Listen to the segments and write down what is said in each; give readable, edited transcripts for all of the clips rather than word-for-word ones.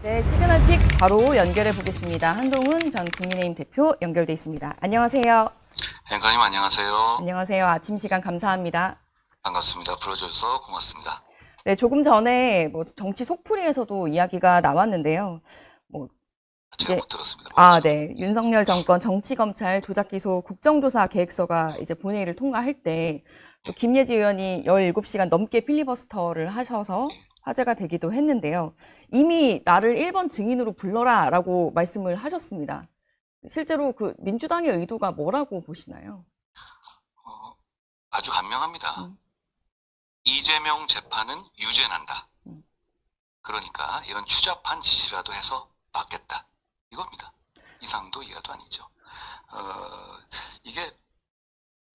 네, 시그널픽 바로 연결해 보겠습니다. 한동훈 전 국민의힘 대표 연결돼 있습니다. 안녕하세요. 앵커님 안녕하세요. 안녕하세요. 아침 시간 감사합니다. 반갑습니다. 불러줘서 고맙습니다. 네, 조금 전에 정치 속풀이에서도 이야기가 나왔는데요. 제가 이제 못 들었습니다. 네, 윤석열 정권 정치검찰 조작기소 국정조사 계획서가 이제 본회의를 통과할 때 또 김예지 의원이 17시간 넘게 필리버스터를 하셔서 화제가 되기도 했는데요. 이미 나를 1번 증인으로 불러라라고 말씀을 하셨습니다. 실제로 그 민주당의 의도가 뭐라고 보시나요? 아주 간명합니다. 이재명 재판은 유죄난다. 그러니까 이런 추잡한 짓이라도 해서 막겠다. 이겁니다. 이상도 이하도 아니죠. 이게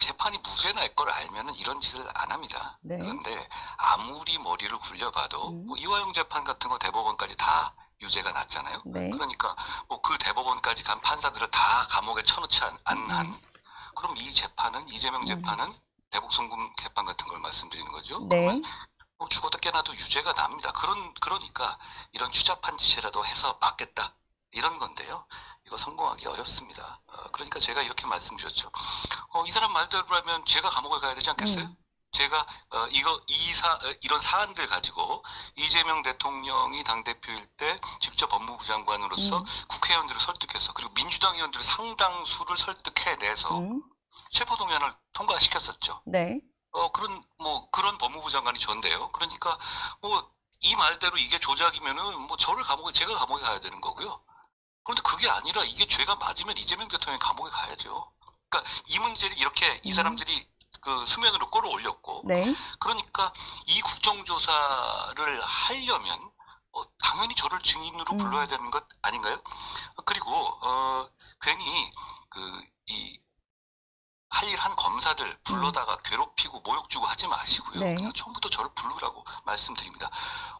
재판이 무죄 날 걸 알면은 이런 짓을 안 합니다. 네. 그런데 아무리 머리를 굴려봐도 뭐 이화영 재판 같은 거 대법원까지 다 유죄가 났잖아요. 네. 그러니까 뭐 그 대법원까지 간 판사들을 다 감옥에 쳐넣지 않는 그럼 이 재판은 이재명 재판은 대북 송금 재판 같은 걸 말씀드리는 거죠. 네. 그러면 뭐 죽어도 깨나도 유죄가 납니다. 그러니까 이런 추잡한 짓이라도 해서 막겠다. 이런 건데요. 이거 성공하기 어렵습니다. 그러니까 제가 이렇게 말씀드렸죠. 이 사람 말대로라면 제가 감옥에 가야 되지 않겠어요? 제가 이런 사안들 가지고 이재명 대통령이 당대표일 때 직접 법무부 장관으로서 국회의원들을 설득해서 그리고 민주당 의원들을 상당수를 설득해내서 체포동의안을 통과시켰었죠. 네. 그런 법무부 장관이 전데요. 그러니까 이 말대로 이게 조작이면은 제가 감옥에 가야 되는 거고요. 그런데 그게 아니라 이게 죄가 맞으면 이재명 대통령이 감옥에 가야죠. 그러니까 이 문제를 이렇게 이 사람들이 그 수면으로 끌어올렸고, 네. 그러니까 이 국정조사를 하려면 당연히 저를 증인으로 불러야 되는 것 아닌가요? 그리고 괜히 할 일 한 검사들 불러다가 괴롭히고 모욕 주고 하지 마시고요. 네. 그냥 처음부터 저를 부르라고 말씀드립니다.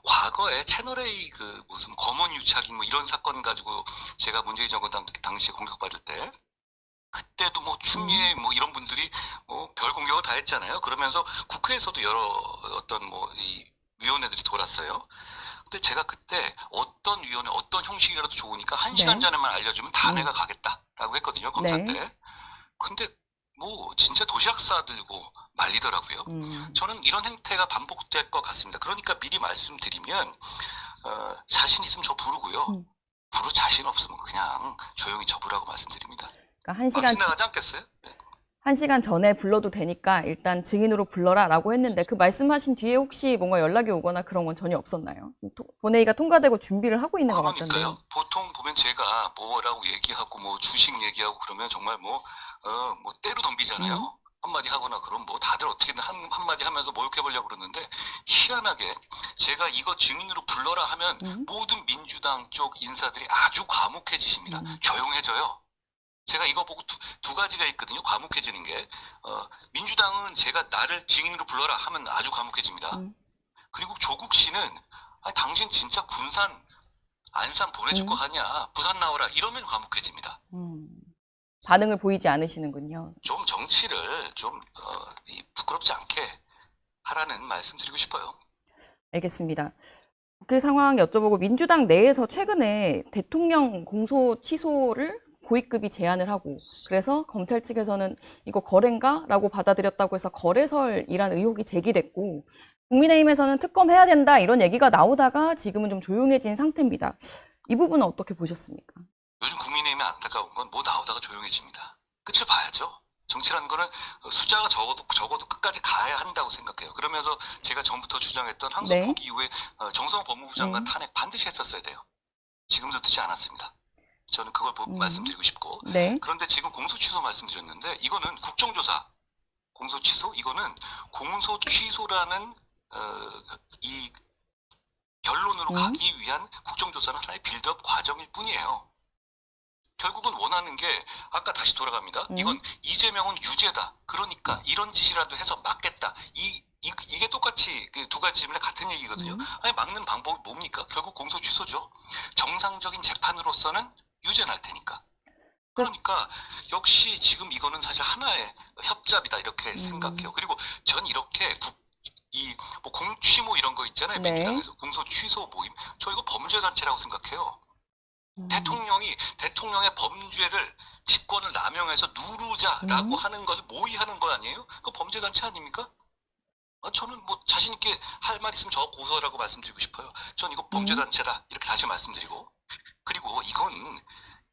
과거에 채널A 무슨 검언 유착인 이런 사건 가지고 제가 문재인 정권 당시에 공격받을 때 그때도 추미애 이런 분들이 별 공격을 다 했잖아요. 그러면서 국회에서도 여러 어떤 이 위원회들이 돌았어요. 근데 제가 그때 어떤 위원회 어떤 형식이라도 좋으니까 1시간 전에만 알려주면 다 내가 가겠다라고 했거든요. 검사 때. 근데 진짜 도시락 싸들고 말리더라고요. 저는 이런 행태가 반복될 것 같습니다. 그러니까 미리 말씀드리면 자신 있으면 저 부르고요. 부를 자신 없으면 그냥 조용히 접으라고 말씀드립니다. 그러니까 지나가지 않겠어요? 네. 1시간 전에 불러도 되니까 일단 증인으로 불러라라고 했는데 그 말씀하신 뒤에 혹시 뭔가 연락이 오거나 그런 건 전혀 없었나요? 본회의가 통과되고 준비를 하고 있는 것 같던데요. 보통 보면 제가 뭐라고 얘기하고 주식 얘기하고 그러면 정말 때로 덤비잖아요. 한마디 하거나 그럼 다들 어떻게든 한마디 하면서 모욕해보려고 그러는데 희한하게 제가 이거 증인으로 불러라 하면 모든 민주당 쪽 인사들이 아주 과묵해지십니다. 조용해져요. 제가 이거 보고 두 가지가 있거든요. 과묵해지는 게. 민주당은 제가 나를 증인으로 불러라 하면 아주 과묵해집니다. 그리고 조국 씨는 당신 진짜 군산, 안산 보내줄 거 아니야. 부산 나오라. 이러면 과묵해집니다. 반응을 보이지 않으시는군요. 좀 정치를 부끄럽지 않게 하라는 말씀 드리고 싶어요. 알겠습니다. 그 상황 여쭤보고 민주당 내에서 최근에 대통령 공소 취소를 고위급이 제안을 하고 그래서 검찰 측에서는 이거 거래인가? 라고 받아들였다고 해서 거래설이란 의혹이 제기됐고 국민의힘에서는 특검해야 된다 이런 얘기가 나오다가 지금은 좀 조용해진 상태입니다. 이 부분은 어떻게 보셨습니까? 요즘 국민의힘이 안타까운 건 나오다가 조용해집니다. 끝을 봐야죠. 정치라는 거는 숫자가 적어도 끝까지 가야 한다고 생각해요. 그러면서 제가 전부터 주장했던 항소 포기 이후에 정성호 법무부 장관 탄핵 반드시 했었어야 돼요. 지금도 듣지 않았습니다. 저는 그걸 말씀드리고 싶고 그런데 지금 공소취소 말씀드렸는데 이거는 국정조사 공소취소 이거는 공소취소라는 이 결론으로 가기 위한 국정조사는 하나의 빌드업 과정일 뿐이에요. 결국은 원하는 게 아까 다시 돌아갑니다. 이건 이재명은 유죄다. 그러니까 이런 짓이라도 해서 막겠다. 이게 똑같이 두 가지 질문에 같은 얘기거든요. 아니 막는 방법이 뭡니까? 결국 공소 취소죠. 정상적인 재판으로서는 유죄 날 테니까. 그러니까 역시 지금 이거는 사실 하나의 협잡이다 이렇게 생각해요. 그리고 전 이렇게 이 뭐 공취모 이런 거 있잖아요. 네. 민주당에서 공소 취소 모임. 저 이거 범죄단체라고 생각해요. 대통령의 범죄를 직권을 남용해서 누르자라고 하는 것을 모의하는 거 아니에요? 그 범죄단체 아닙니까? 저는 뭐 자신 있게 할 말 있으면 저 고소하라고 말씀드리고 싶어요. 전 이거 범죄단체다 이렇게 다시 말씀드리고, 그리고 이건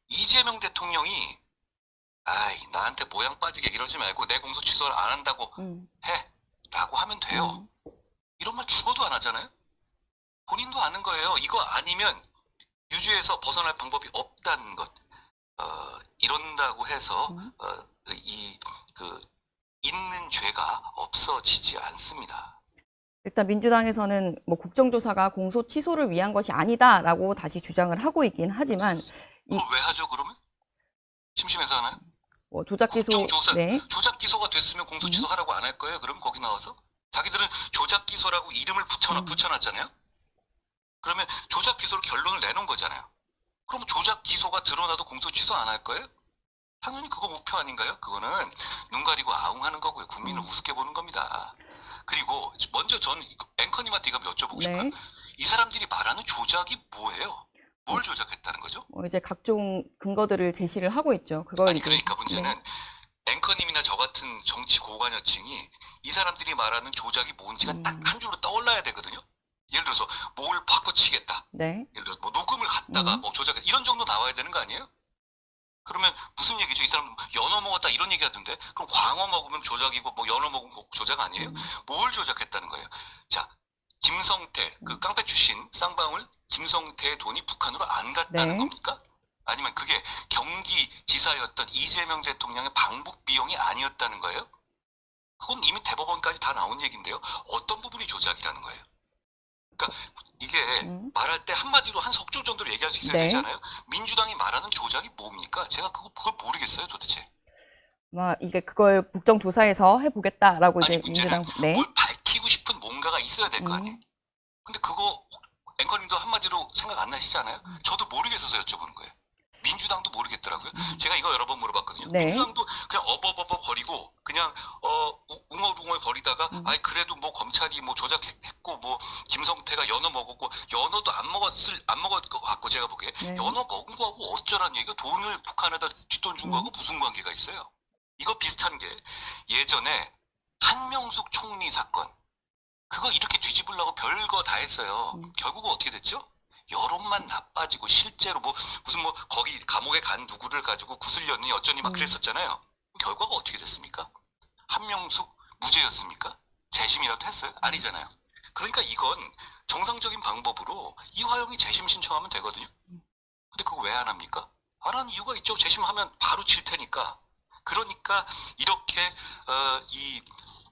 이재명 대통령이 나한테 모양 빠지게 이러지 말고 내 공소 취소를 안 한다고 해라고 하면 돼요. 이런 말 죽어도 안 하잖아요. 본인도 아는 거예요. 이거 아니면 유죄에서 벗어날 방법이 없다는 것. 이런다고 해서 있는 죄가 없어지지 않습니다. 일단 민주당에서는 뭐 국정조사가 공소 취소를 위한 것이 아니다라고 다시 주장을 하고 있긴 하지만 그걸 왜 하죠 그러면? 심심해서 하나요? 뭐 조작 기소, 국정조사, 네. 조작 기소가 됐으면 공소 취소하라고 안 할 거예요? 그럼 거기 나와서? 자기들은 조작 기소라고 이름을 붙여놨잖아요? 그러면 조작 기소로 결론을 내놓은 거잖아요. 그럼 조작 기소가 드러나도 공소 취소 안 할 거예요? 당연히 그거 목표 아닌가요? 그거는 눈 가리고 아웅하는 거고요. 국민을 우습게 보는 겁니다. 그리고 먼저 전 앵커님한테 이거 여쭤보고 싶어요. 이 사람들이 말하는 조작이 뭐예요? 뭘 조작했다는 거죠? 이제 각종 근거들을 제시를 하고 있죠. 그걸 아니 그러니까 문제는 앵커님이나 저 같은 정치 고관여층이 이 사람들이 말하는 조작이 뭔지가 딱 한 줄로 떠올라야 되거든요. 예를 들어서 뭘 바꿔치겠다. 예를 들어서 뭐 녹음을 갖다가 뭐 조작했다. 이런 정도 나와야 되는 거 아니에요? 그러면 무슨 얘기죠? 이 사람 연어 먹었다 이런 얘기 하던데, 그럼 광어 먹으면 조작이고 뭐 연어 먹으면 조작 아니에요? 뭘 조작했다는 거예요? 자, 김성태 그 깡패 출신 쌍방울 김성태의 돈이 북한으로 안 갔다는 겁니까? 아니면 그게 경기지사였던 이재명 대통령의 방북 비용이 아니었다는 거예요? 그건 이미 대법원까지 다 나온 얘기인데요. 어떤 부분이 조작이라는 거예요? 그러니까 이게 말할 때 한마디로 한 석조 정도로 얘기할 수 있어야 되잖아요. 민주당이 말하는 조작이 뭡니까? 제가 그걸 모르겠어요, 도대체. 이게 그걸 국정조사에서 해보겠다라고 이제 민주당 뭘 밝히고 싶은 뭔가가 있어야 될 거 아니에요. 근데 그거 앵커님도 한마디로 생각 안 나시잖아요. 저도 모르겠어서 여쭤보는 거예요. 민주당도 모르겠더라고요. 제가 이거 여러 번 물어봤거든요. 민주당도 그냥 어버버버 거리고 그냥 웅얼웅얼 거리다가 그래도 뭐 검찰이 뭐 조작했고 뭐 김성태가 연어 먹었고, 연어도 안 먹을 것 같고 제가 보기에 연어 먹은 거하고 어쩌란 얘기가, 돈을 북한에다 뒷돈 준 거하고 무슨 관계가 있어요? 이거 비슷한 게 예전에 한명숙 총리 사건, 그거 이렇게 뒤집으려고 별거 다 했어요. 결국은 어떻게 됐죠? 여론만 나빠지고 실제로 뭐 무슨 뭐 거기 감옥에 간 누구를 가지고 구슬렸니 어쩌니 막 그랬었잖아요. 결과가 어떻게 됐습니까? 한명숙 무죄였습니까? 재심이라도 했어요? 아니잖아요. 그러니까 이건 정상적인 방법으로 이화영이 재심 신청하면 되거든요. 근데 그거 왜 안 합니까? 안 하는 이유가 있죠. 재심하면 바로 칠 테니까. 그러니까 이렇게 이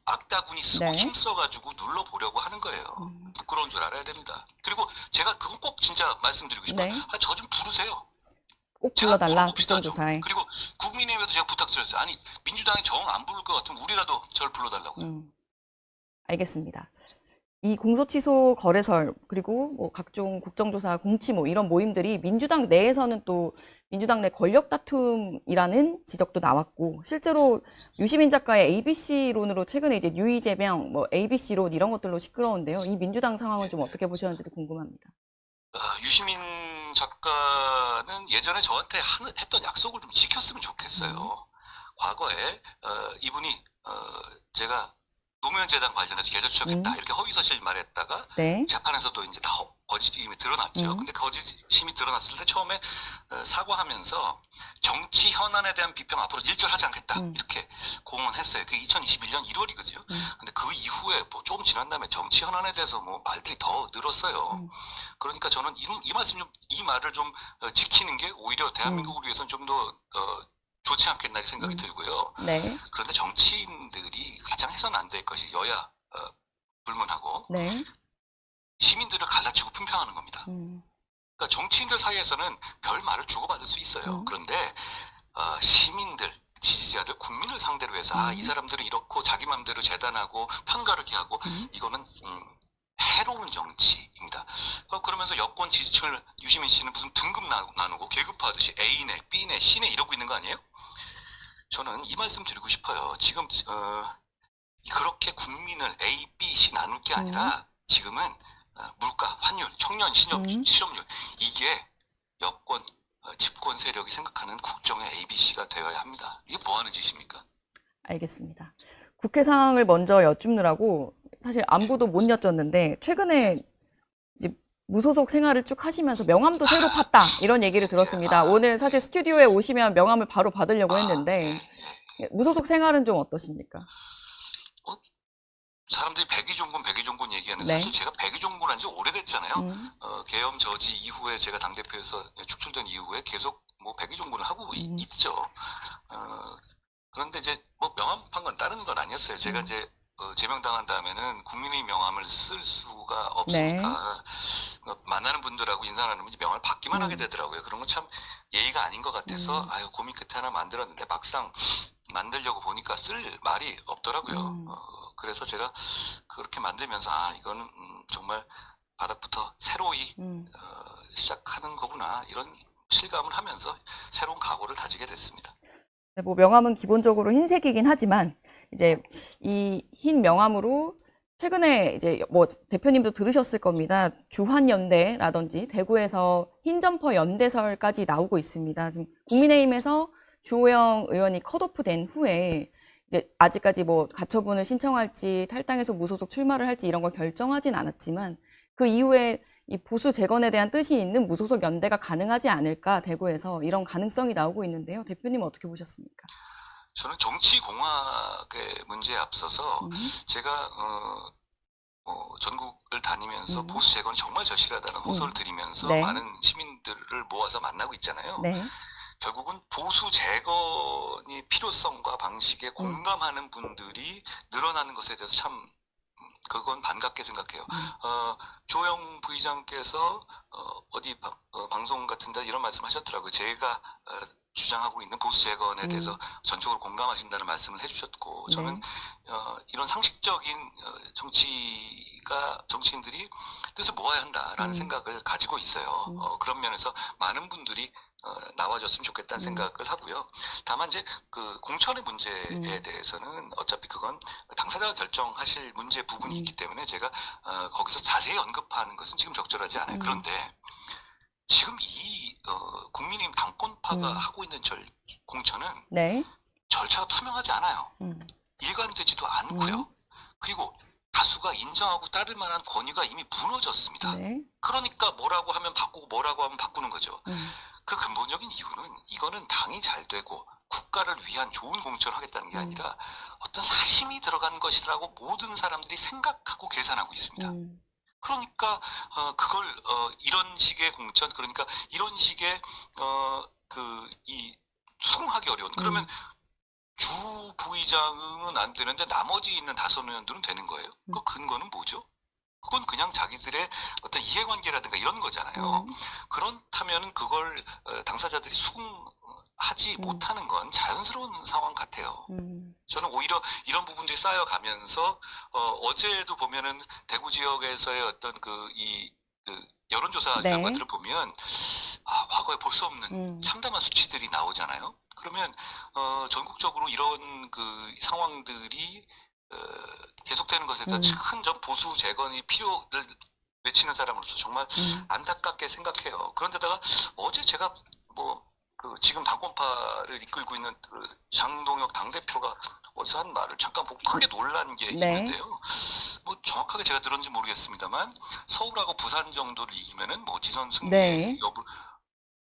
악다군이 쓰고 힘써가지고 눌러보려고 하는 거예요. 부끄러운 줄 알아야 됩니다. 그리고 제가 그건 꼭 진짜 말씀드리고 싶어요. 저 좀 부르세요. 꼭 불러달라, 국정조사에. 그리고 국민의힘에도 제가 부탁드렸어요. 아니 민주당이 정 안 부를 것 같으면 우리라도 저를 불러달라고요. 알겠습니다. 이 공소취소 거래설 그리고 뭐 각종 국정조사 공치모 이런 모임들이 민주당 내에서는 또 민주당 내 권력 다툼이라는 지적도 나왔고, 실제로 유시민 작가의 ABC론으로 최근에 이제 유이재명 뭐 ABC론 이런 것들로 시끄러운데요. 이 민주당 상황은 좀 어떻게 보셨는지도 궁금합니다. 유시민 작가는 예전에 저한테 했던 약속을 좀 지켰으면 좋겠어요. 과거에 이분이 제가 노무현 재단 관련해서 계좌 추적했다 이렇게 허위사실 말했다가 재판에서도 이제 다 거짓임이 드러났죠. 근데 거짓임이 드러났을 때 처음에 사과하면서 정치 현안에 대한 비평 앞으로 일절하지 않겠다 이렇게 공언했어요. 그게 2021년 1월이거든요. 근데 그 이후에 뭐 조금 지난 다음에 정치 현안에 대해서 뭐 말들이 더 늘었어요. 그러니까 저는 이 말을 좀 지키는 게 오히려 대한민국을 위해서는 좀 더 좋지 않겠나 생각이 들고요. 그런데 정치인들이 가장 해서는 안 될 것이 여야 불문하고 시민들을 갈라치고 품평하는 겁니다. 그러니까 정치인들 사이에서는 별 말을 주고받을 수 있어요. 그런데 시민들, 지지자들, 국민을 상대로 해서 이 사람들은 이렇고 자기 맘대로 재단하고 편가르기 하고 이거는 해로운 정치입니다. 그러면서 여권 지지층을 유시민 씨는 무슨 등급 나누고 계급화하듯이 A네, B네, C네 이러고 있는 거 아니에요? 저는 이 말씀 드리고 싶어요. 지금 그렇게 국민을 A, B, C 나눌 게 아니라 지금은 물가, 환율, 청년 실업률 이게 여권, 집권 세력이 생각하는 국정의 ABC가 되어야 합니다. 이게 뭐 하는 짓입니까? 알겠습니다. 국회 상황을 먼저 여쭙느라고 사실 안부도 못 여쭙는데 최근에 이제 무소속 생활을 쭉 하시면서 명함도 새로 팠다 이런 얘기를 들었습니다. 오늘 사실 스튜디오에 오시면 명함을 바로 받으려고 했는데 무소속 생활은 좀 어떠십니까? 사람들이 백의종군 얘기하는데 네. 사실 제가 백의종군 한 지 오래됐잖아요. 계엄 저지 이후에 제가 당대표에서 축출된 이후에 계속 뭐 백의종군을 하고 있죠. 그런데 이제 뭐 명함 판 건 다른 건 아니었어요. 제가 이제 제명당한 다음에는 국민의 명함을 쓸 수가 없으니까 만나는 분들하고 인사 나누면 이제 명함을 받기만 하게 되더라고요. 그런 건 참 예의가 아닌 것 같아서 아유 고민 끝에 하나 만들었는데 막상 만들려고 보니까 쓸 말이 없더라고요. 그래서 제가 그렇게 만들면서 이거는 정말 바닥부터 새로이 시작하는 거구나 이런 실감을 하면서 새로운 각오를 다지게 됐습니다. 네, 뭐 명함은 기본적으로 흰색이긴 하지만 이제 이 흰 명함으로 최근에 이제 뭐 대표님도 들으셨을 겁니다. 주환연대라든지 대구에서 흰점퍼 연대설까지 나오고 있습니다. 지금 국민의힘에서 주호영 의원이 컷오프 된 후에 이제 아직까지 뭐 가처분을 신청할지 탈당해서 무소속 출마를 할지 이런 걸 결정하진 않았지만 그 이후에 이 보수 재건에 대한 뜻이 있는 무소속 연대가 가능하지 않을까 대구에서 이런 가능성이 나오고 있는데요. 대표님 어떻게 보셨습니까? 저는 정치공학의 문제에 앞서서 제가 전국을 다니면서 보수 재건이 정말 절실하다는 호소를 드리면서 많은 시민들을 모아서 만나고 있잖아요. 결국은 보수 재건의 필요성과 방식에 공감하는 분들이 늘어나는 것에 대해서 참 그건 반갑게 생각해요. 조영 부의장께서 어디 방송 같은 데 이런 말씀 하셨더라고요. 제가 주장하고 있는 보수 재건에 대해서 전적으로 공감하신다는 말씀을 해주셨고 저는 이런 상식적인 정치인들이 뜻을 모아야 한다라는 생각을 가지고 있어요. 그런 면에서 많은 분들이 나와줬으면 좋겠다는 생각을 하고요. 다만 이제 그 공천의 문제에 대해서는 어차피 그건 당사자가 결정하실 문제 부분이 있기 때문에 제가 거기서 자세히 언급하는 것은 지금 적절하지 않아요. 그런데 지금 이 국민의힘 당권파가 하고 있는 공천은 절차가 투명하지 않아요. 일관되지도 않고요. 그리고 다수가 인정하고 따를 만한 권위가 이미 무너졌습니다. 그러니까 뭐라고 하면 바꾸고 뭐라고 하면 바꾸는 거죠. 그 근본적인 이유는 이거는 당이 잘 되고 국가를 위한 좋은 공천을 하겠다는 게 아니라 어떤 사심이 들어간 것이라고 모든 사람들이 생각하고 계산하고 있습니다. 그러니까 그걸 이런 식의 공천 그러니까 이런 식의 수긍하기 어려운 그러면 주 부의장은 안 되는데 나머지 있는 다섯 의원들은 되는 거예요. 그 근거는 뭐죠? 그건 그냥 자기들의 어떤 이해관계라든가 이런 거잖아요. 그렇다면 그걸 당사자들이 수긍하지 못하는 건 자연스러운 상황 같아요. 저는 오히려 이런 부분들이 쌓여가면서 어제도 보면은 대구 지역에서의 어떤 여론조사 결과들을 보면 과거에 볼 수 없는 참담한 수치들이 나오잖아요. 그러면 전국적으로 이런 그 상황들이 계속되는 것에 대해서 큰 보수 재건이 필요를 외치는 사람으로서 정말 안타깝게 생각해요. 그런데다가 어제 제가 지금 당권파를 이끌고 있는 장동혁 당대표가 어디서 한 말을 잠깐 보고 크게 놀란 게 있는데요. 뭐 정확하게 제가 들었는지 모르겠습니다만 서울하고 부산 정도를 이기면은 뭐 지선 승리 여부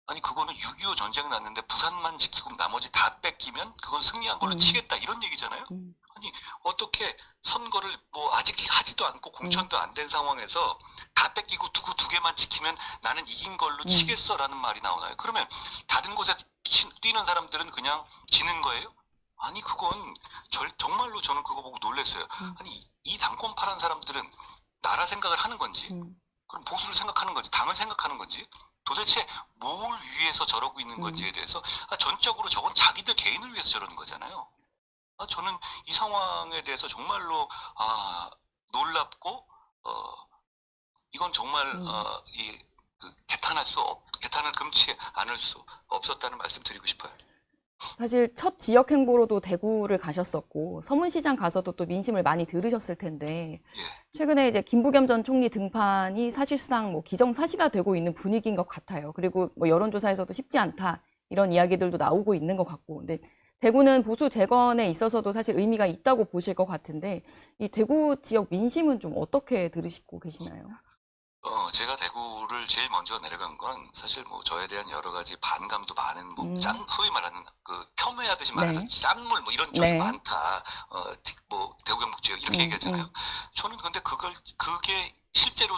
아니 그거는 6.25 전쟁 났는데 부산만 지키고 나머지 다 뺏기면 그건 승리한 걸로 치겠다 이런 얘기잖아요. 아니 어떻게 선거를 뭐 아직 하지도 않고 공천도 안 된 상황에서 다 뺏기고 두 개만 지키면 나는 이긴 걸로 치겠어라는 말이 나오나요? 그러면 다른 곳에 뛰는 사람들은 그냥 지는 거예요? 아니 그건 정말로 저는 그거 보고 놀랐어요. 아니 이 당권파란 사람들은 나라 생각을 하는 건지 그럼 보수를 생각하는 건지 당을 생각하는 건지 도대체 뭘 위해서 저러고 있는 건지에 대해서 전적으로 저건 자기들 개인을 위해서 저러는 거잖아요. 저는 이 상황에 대해서 정말로 놀랍고 이건 정말 개탄을 금치 않을 수 없었다는 말씀 드리고 싶어요. 사실 첫 지역 행보로도 대구를 가셨었고 서문시장 가서도 또 민심을 많이 들으셨을 텐데 예. 최근에 이제 김부겸 전 총리 등판이 사실상 뭐 기정사실화되고 있는 분위기인 것 같아요. 그리고 뭐 여론조사에서도 쉽지 않다 이런 이야기들도 나오고 있는 것 같고, 근데 대구는 보수 재건에 있어서도 사실 의미가 있다고 보실 것 같은데 이 대구 지역 민심은 좀 어떻게 들으시고 계시나요? 제가 대구를 제일 먼저 내려간 건 사실 뭐 저에 대한 여러 가지 반감도 많은 뭐 소위 말하는 그 폄훼하듯이 말해서 네. 짠물 뭐 이런 쪽이 네. 많다. 뭐 대구 경북 지역 이렇게 얘기하잖아요. 저는 근데 그게 실제로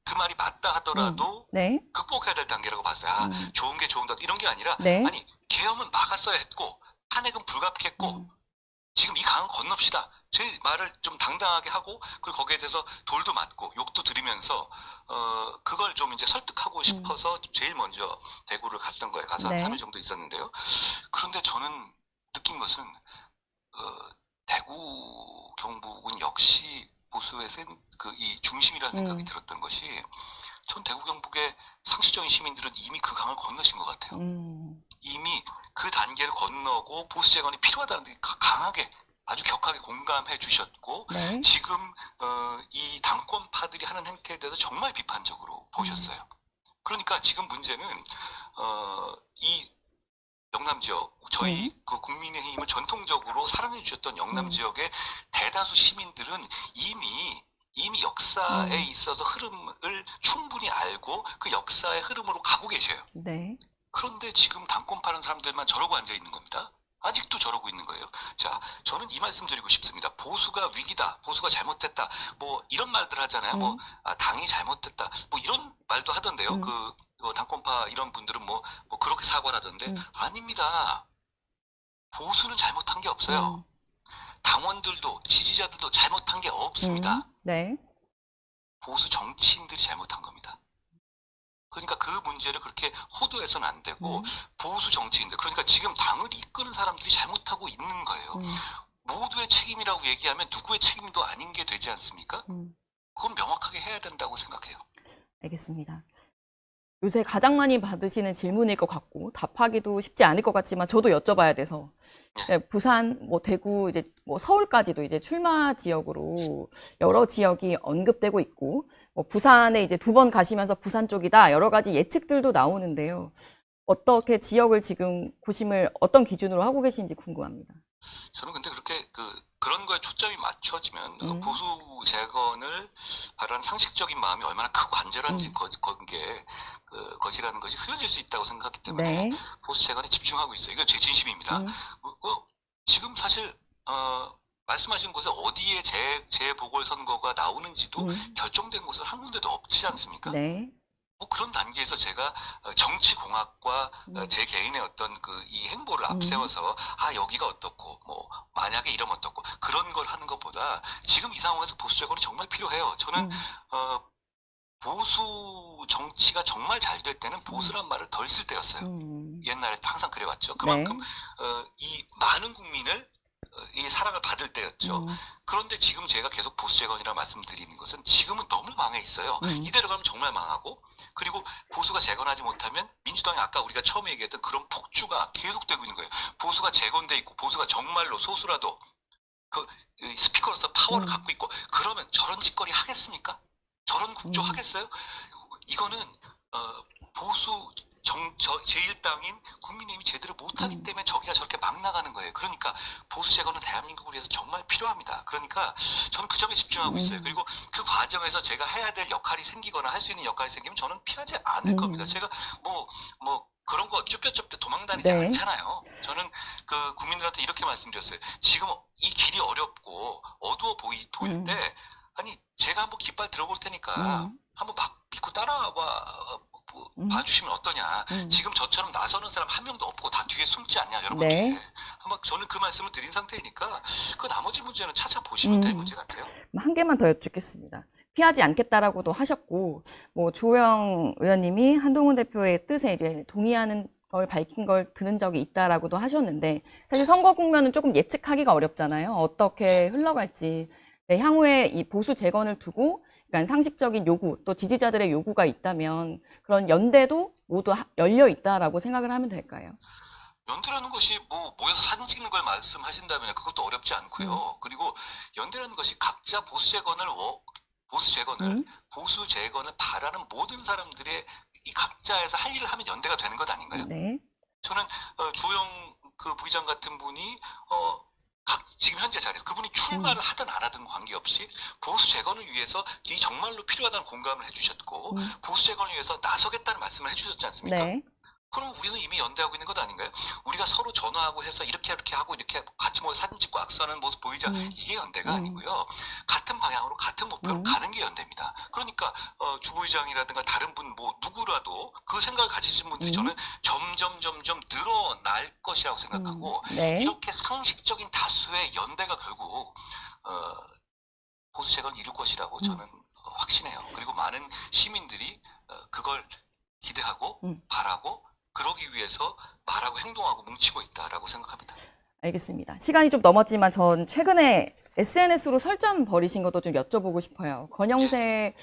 그 말이 맞다 하더라도 네. 극복해야 될 단계라고 봤어요. 아, 좋은 게 좋은 다 이런 게 아니라 네. 아니 계엄은 막았어야 했고 탄핵은 불가피했고 지금 이 강을 건넙시다. 제 말을 좀 당당하게 하고 그리고 거기에 대해서 돌도 맞고 욕도 들으면서 그걸 좀 이제 설득하고 싶어서 제일 먼저 대구를 갔던 거예요. 가서 한 네. 3일 정도 있었는데요. 그런데 저는 느낀 것은 대구 경북은 역시 보수의 이 중심이라는 생각이 들었던 것이 전 대구 경북의 상식적인 시민들은 이미 그 강을 건너신 것 같아요. 이미 그 단계를 건너고 보수 재건이 필요하다는 게 강하게 아주 격하게 공감해 주셨고 네. 지금 이 당권파들이 하는 행태에 대해서 정말 비판적으로 보셨어요. 그러니까 지금 문제는 이 영남 지역 저희 그 국민의힘을 전통적으로 사랑해 주셨던 영남 지역의 대다수 시민들은 이미 역사에 있어서 흐름을 충분히 알고 그 역사의 흐름으로 가고 계셔요. 네. 그런데 지금 당권 파는 사람들만 저러고 앉아 있는 겁니다. 아직도 저러고 있는 거예요. 자, 저는 이 말씀 드리고 싶습니다. 보수가 위기다, 보수가 잘못됐다, 뭐 이런 말들 하잖아요. 뭐 당이 잘못됐다, 뭐 이런 말도 하던데요. 그 당권파 이런 분들은 뭐 그렇게 사과를 하던데 아닙니다. 보수는 잘못한 게 없어요. 당원들도 지지자들도 잘못한 게 없습니다. 네. 보수 정치인들이 잘못한 겁니다. 그러니까 그 문제를 그렇게 호도해서는 안 되고 보수 정치인들, 그러니까 지금 당을 이끄는 사람들이 잘못하고 있는 거예요. 모두의 책임이라고 얘기하면 누구의 책임도 아닌 게 되지 않습니까? 그건 명확하게 해야 된다고 생각해요. 알겠습니다. 요새 가장 많이 받으시는 질문일 것 같고 답하기도 쉽지 않을 것 같지만 저도 여쭤봐야 돼서 네, 부산, 뭐 대구, 이제 뭐 서울까지도 이제 출마 지역으로 여러 지역이 언급되고 있고 뭐 부산에 이제 2번 가시면서 부산 쪽이다 여러 가지 예측들도 나오는데요. 어떻게 지역을 지금 고심을 어떤 기준으로 하고 계신지 궁금합니다. 저는 근데 그렇게 그런 거에 초점이 맞춰지면 보수 재건을 바라는 상식적인 마음이 얼마나 크고 간절한지 것이라는 것이 흐려질 수 있다고 생각하기 때문에 네. 보수 재건에 집중하고 있어요. 이건 제 진심입니다. 지금 사실 말씀하신 곳에 어디에 재보궐선거가 나오는지도 결정된 곳은 한 군데도 없지 않습니까? 네. 뭐 그런 단계에서 제가 정치공학과 제 개인의 어떤 이 행보를 앞세워서 여기가 어떻고 뭐 만약에 이러면 어떻고 그런 걸 하는 것보다 지금 이 상황에서 보수 재건이 정말 필요해요. 저는 보수 정치가 정말 잘 될 때는 보수란 말을 덜 쓸 때였어요. 옛날에 항상 그래왔죠. 그만큼 이 많은 국민을 이 사랑을 받을 때였죠. 그런데 지금 제가 계속 보수 재건이라 말씀드리는 것은 지금은 너무 망해 있어요. 이대로 가면 정말 망하고 그리고 보수가 재건하지 못하면 민주당이 아까 우리가 처음에 얘기했던 그런 폭주가 계속되고 있는 거예요. 보수가 재건돼 있고 보수가 정말로 소수라도 그 스피커로서 파워를 갖고 있고 그러면 저런 짓거리 하겠습니까? 저런 국조 하겠어요? 이거는 보수 제1당인 국민의힘이 제대로 못하기 때문에 저기가 저렇게 막 나가는 거예요. 그러니까 보수 재건은 대한민국을 위해서 정말 필요합니다. 그러니까 저는 그 점에 집중하고 있어요. 그리고 그 과정에서 제가 해야 될 역할이 생기거나 할 수 있는 역할이 생기면 저는 피하지 않을 겁니다. 제가 뭐 그런 거 쭈뼛쭈뼛 도망다니지 않잖아요. 저는 그 국민들한테 이렇게 말씀드렸어요. 지금 이 길이 어렵고 어두워 보일 때 아니 제가 한번 깃발 들어볼 테니까 한번 막 믿고 따라와 봐주시면 어떠냐. 지금 저처럼 나서는 사람 한 명도 없고 다 뒤에 숨지 않냐 여러분께. 네. 한번 저는 그 말씀을 드린 상태이니까 그 나머지 문제는 찾아보시면 될 문제 같아요. 한 개만 더 여쭙겠습니다. 피하지 않겠다라고도 하셨고 뭐 조영 의원님이 한동훈 대표의 뜻에 이제 동의하는 걸 밝힌 걸 들은 적이 있다라고도 하셨는데 사실 선거 국면은 조금 예측하기가 어렵잖아요. 어떻게 흘러갈지. 네, 향후에 이 보수 재건을 두고 그러니까 상식적인 요구 또 지지자들의 요구가 있다면 그런 연대도 모두 열려 있다라고 생각을 하면 될까요? 연대라는 것이 뭐 모여서 사진 찍는 걸 말씀하신다면 그것도 어렵지 않고요. 그리고 연대라는 것이 각자 보수 재건을 바라는 모든 사람들의 이 각자에서 할 일을 하면 연대가 되는 것 아닌가요? 네. 저는 주호영 그 부의장 같은 분이 지금 현재 자리에서 그분이 출마를 하든 안 하든 관계없이 보수 재건을 위해서 이 정말로 필요하다는 공감을 해주셨고 보수 재건을 위해서 나서겠다는 말씀을 해주셨지 않습니까? 네. 그럼 우리는 이미 연대하고 있는 것 아닌가요? 우리가 서로 전화하고 해서 이렇게 하고 이렇게 같이 모여 사진 찍고 악수하는 모습 보이자 이게 연대가 아니고요. 같은 방향으로 같은 목표로 가는 게 연대입니다. 그러니까 주부의장이라든가 다른 분 뭐 누구라도 그 생각을 가지신 분들이 저는 점점 늘어날 것이라고 생각하고 네. 이렇게 상식적인 다수의 연대가 결국 보수 재건을 이룰 것이라고 저는 확신해요. 그리고 많은 시민들이 그걸 기대하고 바라고 그러기 위해서 말하고 행동하고 뭉치고 있다라고 생각합니다. 알겠습니다. 시간이 좀 넘었지만 전 최근에 SNS로 설전 벌이신 것도 좀 여쭤보고 싶어요. 권영세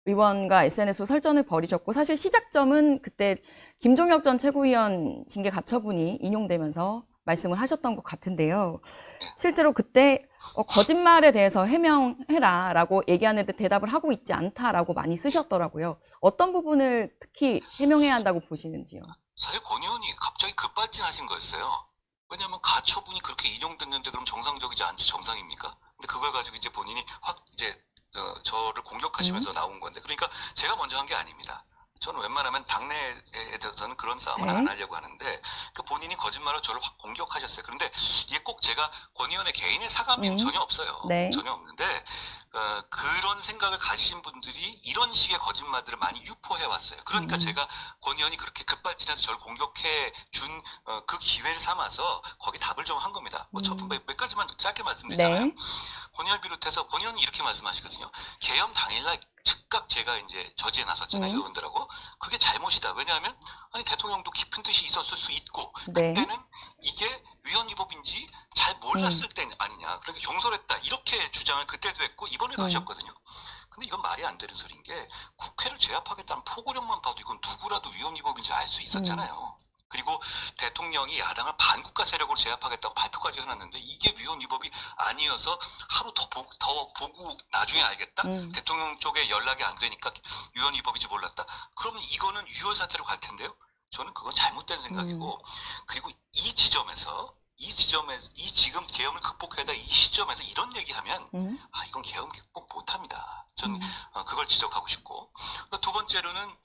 의원과 SNS로 설전을 벌이셨고 사실 시작점은 그때 김종혁 전 최고위원 징계 가처분이 인용되면서 말씀을 하셨던 것 같은데요. 실제로 그때 거짓말에 대해서 해명해라라고 얘기하는데 대답을 하고 있지 않다라고 많이 쓰셨더라고요. 어떤 부분을 특히 해명해야 한다고 보시는지요? 사실 권 의원이 갑자기 급발진하신 거였어요. 왜냐하면 가처분이 그렇게 인용됐는데 그럼 정상적이지 않지 정상입니까? 근데 그걸 가지고 이제 본인이 저를 공격하시면서 나온 건데 그러니까 제가 먼저 한 게 아닙니다. 저는 웬만하면 당내에 대해서는 그런 싸움을 안 하려고 하는데 그 본인이 거짓말로 저를 확 공격하셨어요. 그런데 이게 꼭 제가 권 의원의 개인의 사과는 전혀 없어요. 네. 전혀 없는데 그런 생각을 가지신 분들이 이런 식의 거짓말들을 많이 유포해 왔어요. 그러니까 제가 권 의원이 그렇게 급발진해서 저를 공격해 준 그 기회를 삼아서 거기 답을 좀 한 겁니다. 뭐 몇 가지만 짧게 말씀드리자면 네. 권 의원 비롯해서 권 의원이 이렇게 말씀하시거든요. 개헌 당일날 즉각 제가 이제 저지에 나섰잖아요. 의원들하고. 그게 잘못이다. 왜냐하면 아니 대통령도 깊은 뜻이 있었을 수 있고 네. 그때는 이게 위헌 위법인지 잘 몰랐을 때 아니냐. 그러니까 경솔했다. 이렇게 주장을 그때도 했고 이번에도 하셨거든요. 근데 이건 말이 안 되는 소리인 게 국회를 제압하겠다는 포고령만 봐도 이건 누구라도 위헌 위법인지 알 수 있었잖아요. 그리고 대통령이 야당을 반국가 세력으로 제압하겠다고 발표까지 해놨는데 이게 위헌 위법이 아니어서 하루 더 보고 나중에 알겠다? 대통령 쪽에 연락이 안 되니까 위헌 위법인지 몰랐다? 그러면 이거는 유혈 사태로 갈 텐데요? 저는 그건 잘못된 생각이고 그리고 이 지점에서 지금 계엄을 극복해야 될 이 시점에서 이런 얘기하면 이건 계엄 극복 못합니다. 저는 그걸 지적하고 싶고 두 번째로는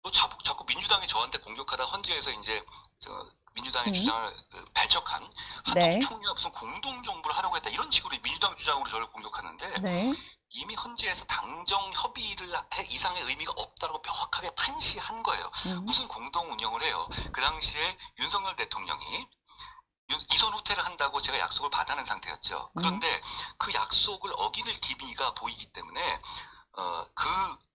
또 자꾸 민주당이 저한테 공격하다 헌재에서 이제 민주당의 주장을 배척한 한덕수 총리가 무슨 공동정부를 하려고 했다 이런 식으로 민주당 주장으로 저를 공격하는데 네. 이미 헌재에서 당정 협의를 할 이상의 의미가 없다고 명확하게 판시한 거예요. 무슨 공동 운영을 해요. 그 당시에 윤석열 대통령이 이선 후퇴를 한다고 제가 약속을 받아낸 상태였죠. 그런데 그 약속을 어기는 기미가 보이기 때문에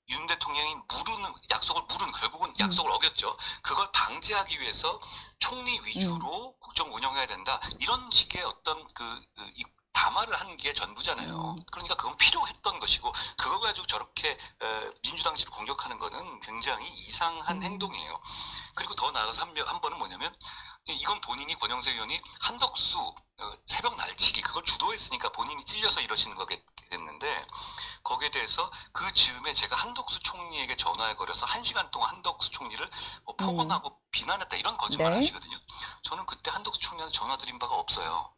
윤 대통령이 결국은 약속을 어겼죠. 그걸 방지하기 위해서 총리 위주로 국정 운영해야 된다. 이런 식의 어떤 이 담화를 한 게 전부잖아요. 그러니까 그건 필요했던 것이고 그걸 가지고 저렇게 민주당직을 공격하는 거는 굉장히 이상한 행동이에요. 그리고 더 나아가서 한 번은 뭐냐면 이건 본인이 권영세 의원이 한덕수 새벽 날치기 그걸 주도했으니까 본인이 찔려서 이러시는 거겠는데 거기에 대해서 그 즈음에 제가 한덕수 총리에게 전화를 걸어서 1시간 동안 한덕수 총리를 폭언하고 비난했다 이런 거짓말을 하시거든요. 저는 그때 한덕수 총리한테 전화 드린 바가 없어요.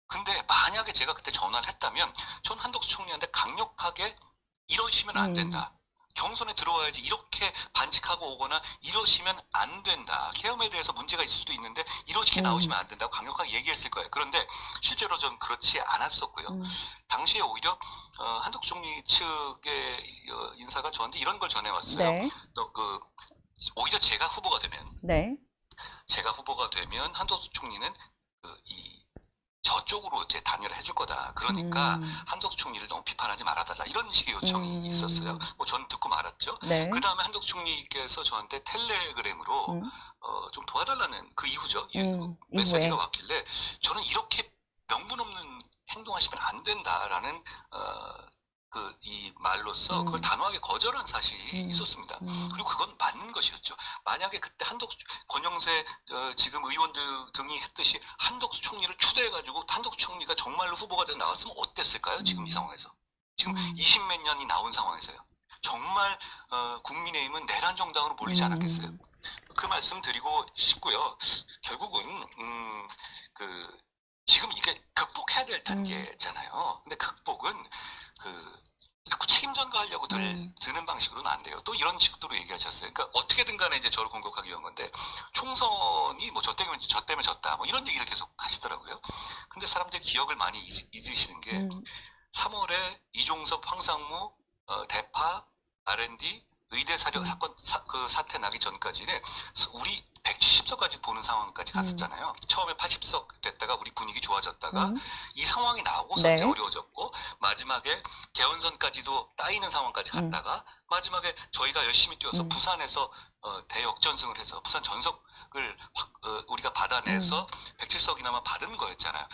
근데 만약에 제가 그때 전화를 했다면 전 한덕수 총리한테 강력하게 이러시면 안 된다. 경선에 들어와야지 이렇게 반칙하고 오거나 이러시면 안 된다. 계엄에 대해서 문제가 있을 수도 있는데 이렇게 나오시면 안 된다고 강력하게 얘기했을 거예요. 그런데 실제로 전 그렇지 않았었고요. 당시에 오히려 한덕수 총리 측의 인사가 저한테 이런 걸 전해왔어요. 네. 오히려 제가 후보가 되면 한덕수 총리는 저쪽으로 이제 단열을 해줄 거다. 그러니까 한덕수 총리를 너무 비판하지 말아달라. 이런 식의 요청이 있었어요. 뭐 저는 듣고 말았죠. 네. 그 다음에 한덕수 총리께서 저한테 텔레그램으로 좀 도와달라는 그 이후죠. 메시지가 왔길래 저는 이렇게 명분 없는 행동하시면 안 된다라는 이 말로써 그걸 단호하게 거절한 사실이 있었습니다. 그리고 그건 맞는 것이었죠. 만약에 그때 권영세 지금 의원들 등이 했듯이 한덕수 총리를 추대해가지고 한덕수 총리가 정말로 후보가 돼서 나왔으면 어땠을까요? 지금 이 상황에서. 지금 20몇 년이 나온 상황에서요. 정말 국민의힘은 내란 정당으로 몰리지 않았겠어요? 그 말씀 드리고 싶고요. 결국은 지금 이게 극복해야 될 단계잖아요. 근데 극복은 자꾸 책임 전가하려고 드는 방식으로는 안 돼요. 또 이런 식으로 얘기하셨어요. 그러니까 어떻게든 간에 이제 저를 공격하기 위한 건데 총선이 뭐 저 때문에 졌다 뭐 이런 얘기를 계속 하시더라고요. 근데 사람들이 기억을 많이 잊으시는 게 3월에 이종섭, 황상무, 대파, R&D, 의대 사건 사태 나기 전까지는 우리 170석까지 보는 상황까지 갔었잖아요. 처음에 80석 됐다가 우리 분위기 좋아졌다가 이 상황이 나오고서 이제 어려워졌고 마지막에 개헌선까지도 따이는 상황까지 갔다가 마지막에 저희가 열심히 뛰어서 부산에서 대역전승을 해서 부산 전석을 우리가 받아내서 107석이나마 받은 거였잖아요.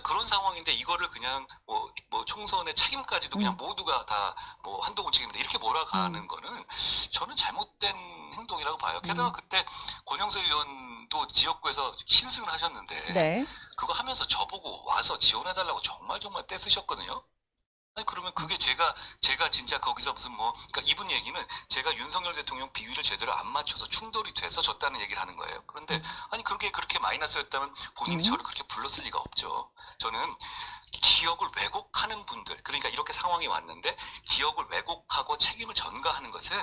그런 상황인데 이거를 그냥 뭐 총선의 책임까지도 그냥 모두가 다 뭐 한동훈 책임이다 이렇게 몰아가는 거는 저는 잘못된 행동이라고 봐요. 게다가 그때 권영세 의원도 지역구에서 신승을 하셨는데 그거 하면서 저보고 와서 지원해달라고 정말 떼쓰셨거든요. 아니 그러면 그게 제가 진짜 거기서 무슨 그러니까 이분 얘기는 제가 윤석열 대통령 비위를 제대로 안 맞춰서 충돌이 돼서 졌다는 얘기를 하는 거예요. 그런데 아니 그렇게 마이너스였다면 본인이 저를 그렇게 불렀을 리가 없죠. 저는 기억을 왜곡하는 분들, 그러니까 이렇게 상황이 왔는데 기억을 왜곡하고 책임을 전가하는 것은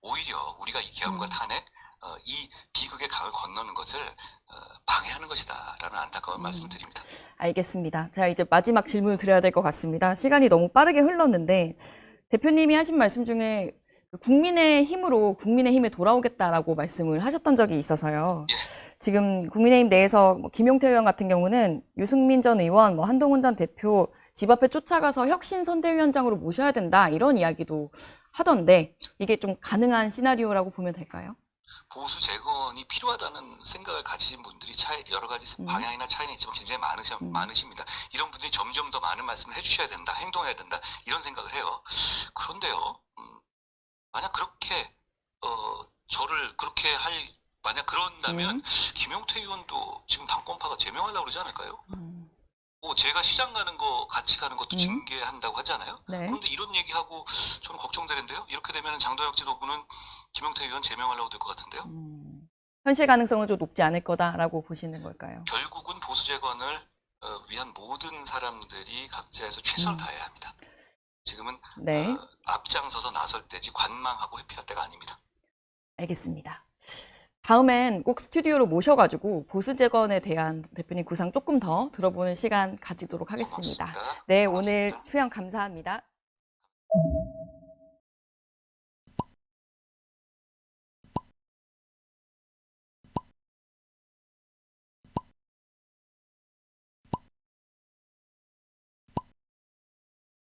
오히려 우리가 이 계엄과 탄핵, 이 비극의 강을 건너는 것을 방해하는 것이다라는 안타까운 말씀을 드립니다. 알겠습니다. 자, 이제 마지막 질문을 드려야 될 것 같습니다. 시간이 너무 빠르게 흘렀는데 대표님이 하신 말씀 중에 국민의힘으로 국민의힘에 돌아오겠다라고 말씀을 하셨던 적이 있어서요. 지금 국민의힘 내에서 김용태 의원 같은 경우는 유승민 전 의원, 한동훈 전 대표 집 앞에 쫓아가서 혁신 선대위원장으로 모셔야 된다 이런 이야기도 하던데 이게 좀 가능한 시나리오라고 보면 될까요? 보수 재건이 필요하다는 생각을 가지신 분들이 여러 가지 방향이나 차이는 있지만 굉장히 많으십니다. 이런 분들이 점점 더 많은 말씀을 해주셔야 된다, 행동해야 된다 이런 생각을 해요. 그런데요, 만약 그렇게 저를 그렇게 만약 그런다면 김용태 의원도 지금 당권파가 제명하려고 그러지 않을까요? 제가 시장 가는 거 같이 가는 것도 징계한다고 하잖아요. 그런데 이런 얘기하고 저는 걱정되는데요. 이렇게 되면 장도혁 지도부는 김용태 의원 제명하려고 될 것 같은데요. 현실 가능성은 좀 높지 않을 거다라고 보시는 걸까요? 결국은 보수 재건을 위한 모든 사람들이 각자에서 최선을 다해야 합니다. 지금은 앞장서서 나설 때지 관망하고 회피할 때가 아닙니다. 알겠습니다. 다음엔 꼭 스튜디오로 모셔가지고 보수 재건에 대한 대표님 구상 조금 더 들어보는 시간 가지도록 하겠습니다. 고맙습니다. 네, 고맙습니다. 오늘 수영 감사합니다.